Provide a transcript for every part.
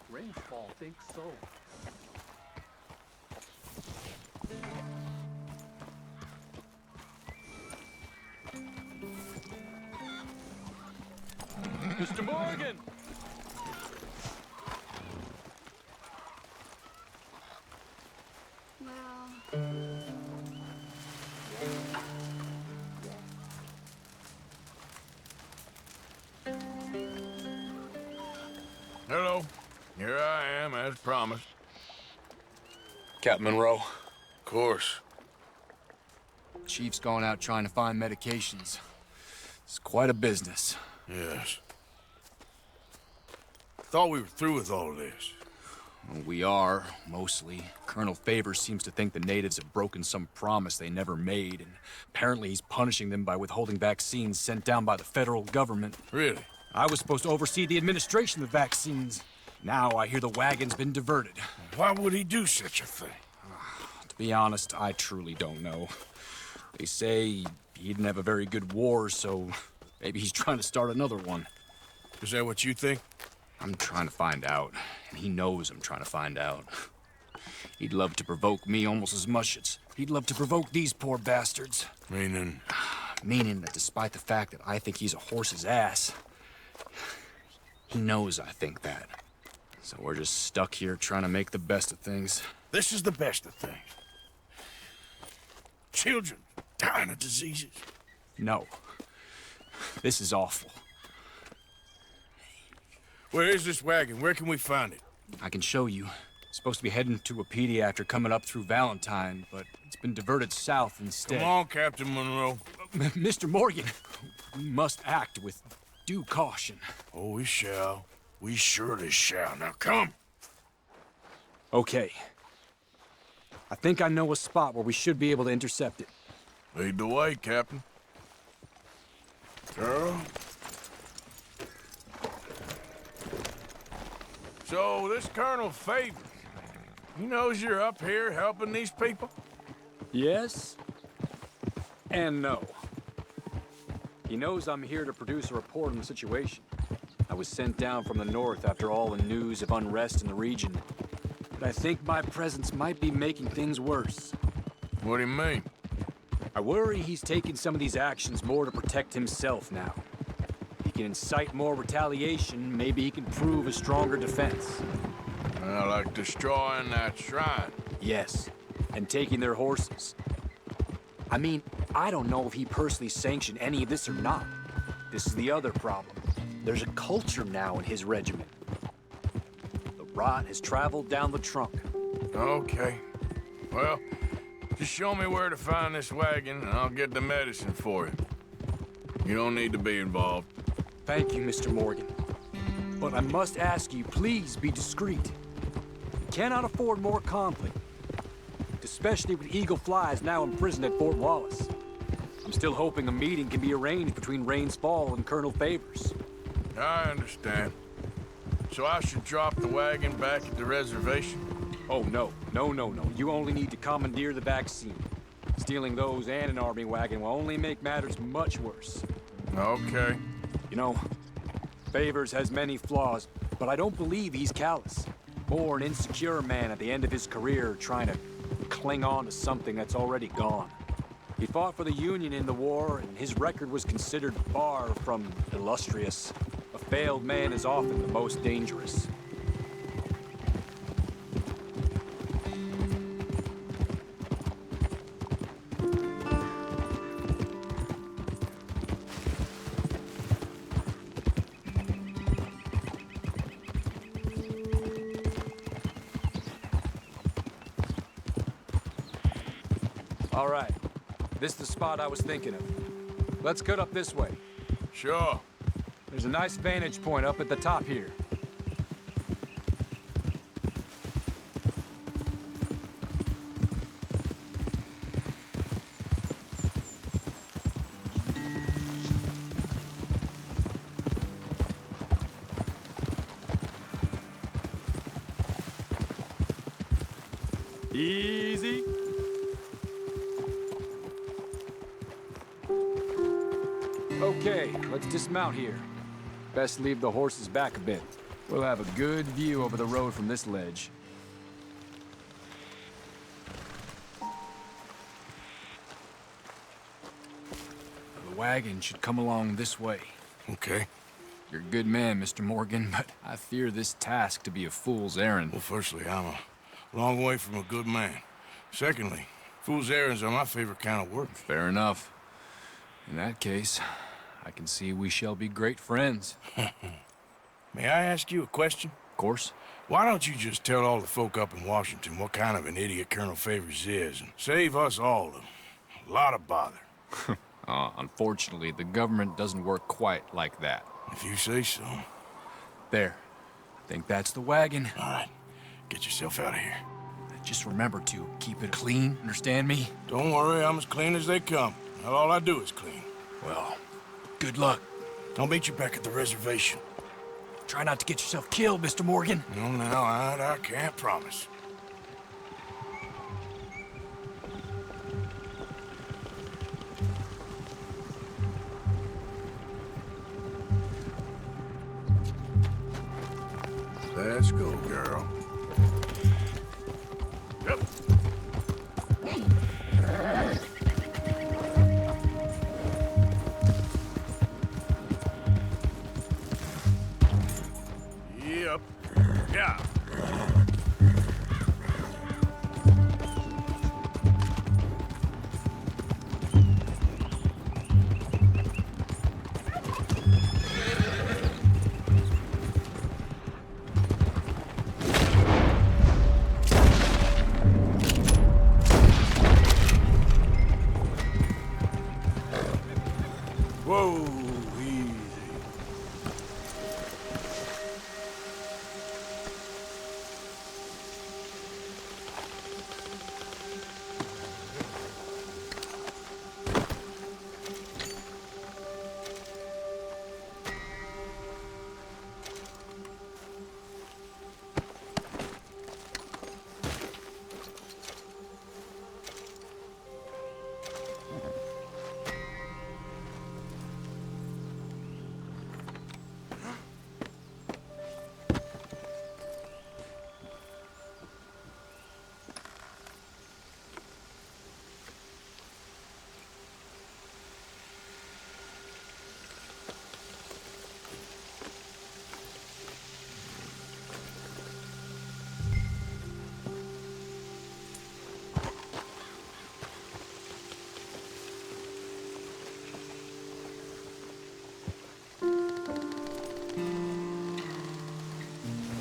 Rainfall thinks so. Mr. Morgan! Well... Hello. Here I am, as promised. Captain Monroe. Of course. Chief's gone out trying to find medications. It's quite a business. Yes. Thought we were through with all of this. Well, we are, mostly. Colonel Favors seems to think the natives have broken some promise they never made, and apparently he's punishing them by withholding vaccines sent down by the federal government. Really? I was supposed to oversee the administration of the vaccines. Now I hear the wagon's been diverted. Why would he do such a thing? To be honest, I truly don't know. They say he didn't have a very good war, so maybe he's trying to start another one. Is that what you think? I'm trying to find out, and he knows I'm trying to find out. He'd love to provoke me almost as much as he'd love to provoke these poor bastards. Meaning? Meaning that despite the fact that I think he's a horse's ass, he knows I think that. So we're just stuck here trying to make the best of things. This is the best of things. Children dying of diseases. No. This is awful. Where is this wagon? Where can we find it? I can show you. It's supposed to be heading to a PD after coming up through Valentine, but it's been diverted south instead. Come on, Captain Monroe. Mr. Morgan, we must act with due caution. Oh, we shall. We surely shall. Now come. Okay. I think I know a spot where we should be able to intercept it. Lead the way, Captain. Girl. So, this Colonel Favors, he knows you're up here helping these people? Yes. And no. He knows I'm here to produce a report on the situation. I was sent down from the north after all the news of unrest in the region. But I think my presence might be making things worse. What do you mean? I worry he's taking some of these actions more to protect himself now. He can incite more retaliation, maybe he can prove a stronger defense. Like destroying that shrine. Yes, and taking their horses. I mean, I don't know if he personally sanctioned any of this or not. This is the other problem. There's a culture now in his regiment. The rot has traveled down the trunk. Okay. Well, just show me where to find this wagon, and I'll get the medicine for you. You don't need to be involved. Thank you, Mr. Morgan. But I must ask you, please be discreet. We cannot afford more conflict. Especially with Eagle Flies now imprisoned at Fort Wallace. I'm still hoping a meeting can be arranged between Rains Fall and Colonel Favors. I understand. So I should drop the wagon back at the reservation? Oh, no. No. You only need to commandeer the vaccine. Stealing those and an army wagon will only make matters much worse. Okay. You know, Favors has many flaws, but I don't believe he's callous. More an insecure man at the end of his career trying to cling on to something that's already gone. He fought for the Union in the war, and his record was considered far from illustrious. A failed man is often the most dangerous. All right. This is the spot I was thinking of. Let's cut up this way. Sure. There's a nice vantage point up at the top here. Easy. let's dismount here. Best leave the horses back a bit. We'll have a good view over the road from this ledge. The wagon should come along this way. Okay. You're a good man, Mr. Morgan, but I fear this task to be a fool's errand. Well, firstly, I'm a long way from a good man. Secondly, fool's errands are my favorite kind of work. Fair enough. In that case, I can see we shall be great friends. May I ask you a question? Of course. Why don't you just tell all the folk up in Washington what kind of an idiot Colonel Favors is and save us all a lot of bother? Unfortunately, the government doesn't work quite like that. If you say so. There. I think that's the wagon. All right. Get yourself out of here. Just remember to keep it clean, understand me? Don't worry, I'm as clean as they come. Not all I do is clean. Well, good luck. I'll meet you back at the reservation. Try not to get yourself killed, Mr. Morgan. No, now, I can't promise. Let's go, girl. Yep. Yep. Yeah. Whoa, easy.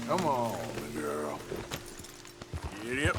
Come on, girl. Giddy up.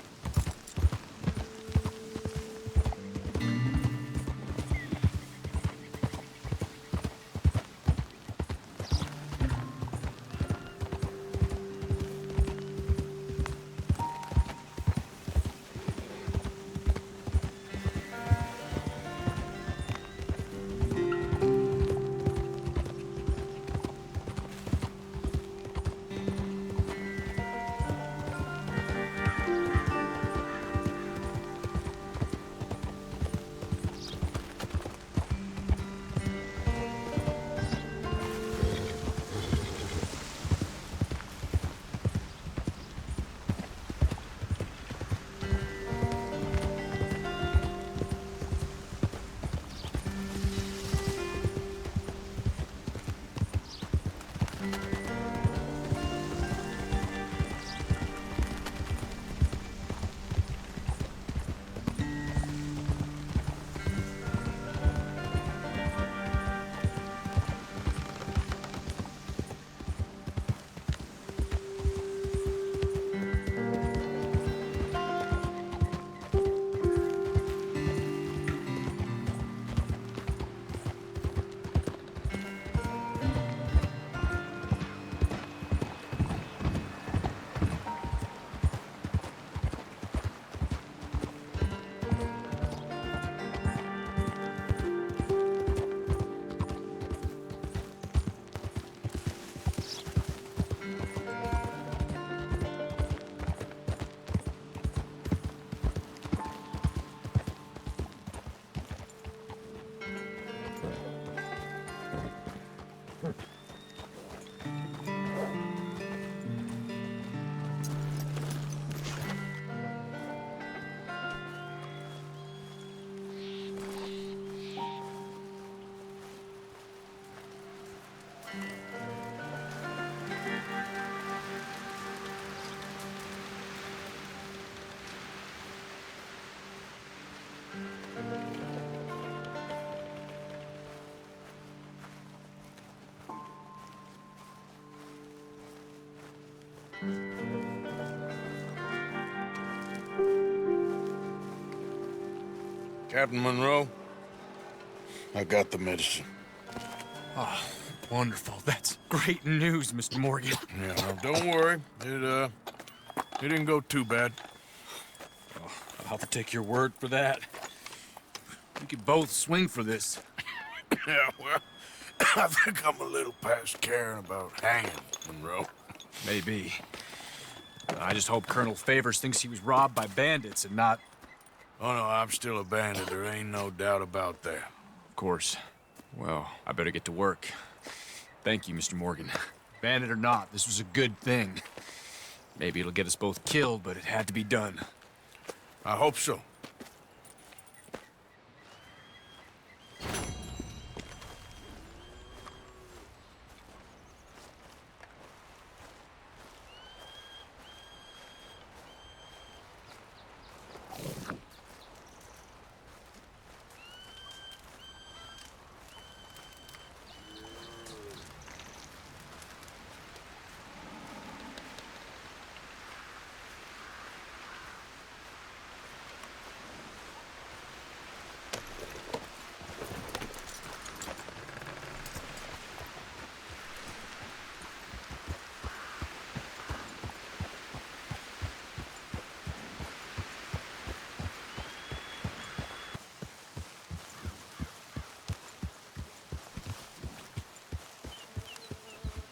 Captain Monroe, I got the medicine. Oh, wonderful. That's great news, Mr. Morgan. Yeah, no, don't worry. It didn't go too bad. Oh, I'll take your word for that. We could both swing for this. Yeah, well, I think I'm a little past caring about hanging, Monroe. Maybe. I just hope Colonel Favors thinks he was robbed by bandits and not... Oh, no, I'm still a bandit. There ain't no doubt about that. Of course. Well, I better get to work. Thank you, Mr. Morgan. Bandit or not, this was a good thing. Maybe it'll get us both killed, but it had to be done. I hope so.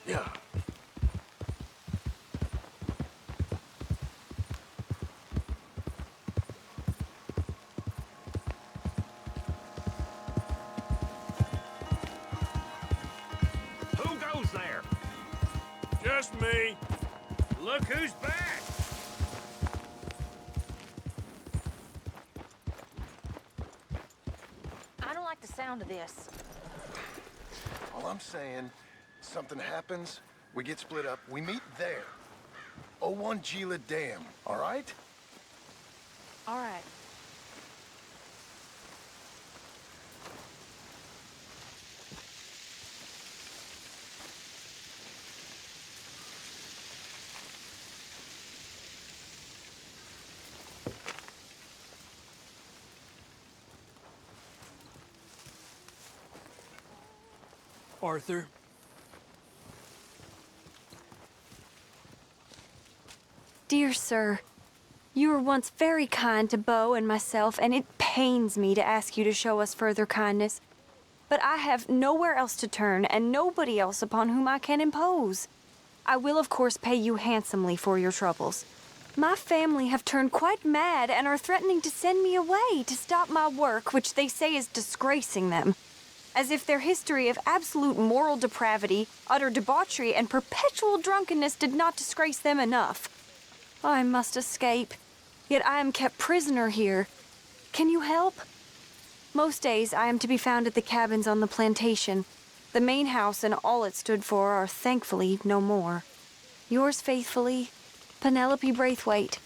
Yeah. Who goes there? Just me. Look who's back! I don't like the sound of this. All I'm saying, something happens, we get split up, we meet there. 01 Gila Dam, all right? All right. Arthur? Dear sir, you were once very kind to Beau and myself, and it pains me to ask you to show us further kindness. But I have nowhere else to turn, and nobody else upon whom I can impose. I will, of course, pay you handsomely for your troubles. My family have turned quite mad and are threatening to send me away to stop my work, which they say is disgracing them. As if their history of absolute moral depravity, utter debauchery, and perpetual drunkenness did not disgrace them enough. I must escape, yet I am kept prisoner here. Can you help? Most days I am to be found at the cabins on the plantation. The main house and all it stood for are thankfully no more. Yours faithfully, Penelope Braithwaite.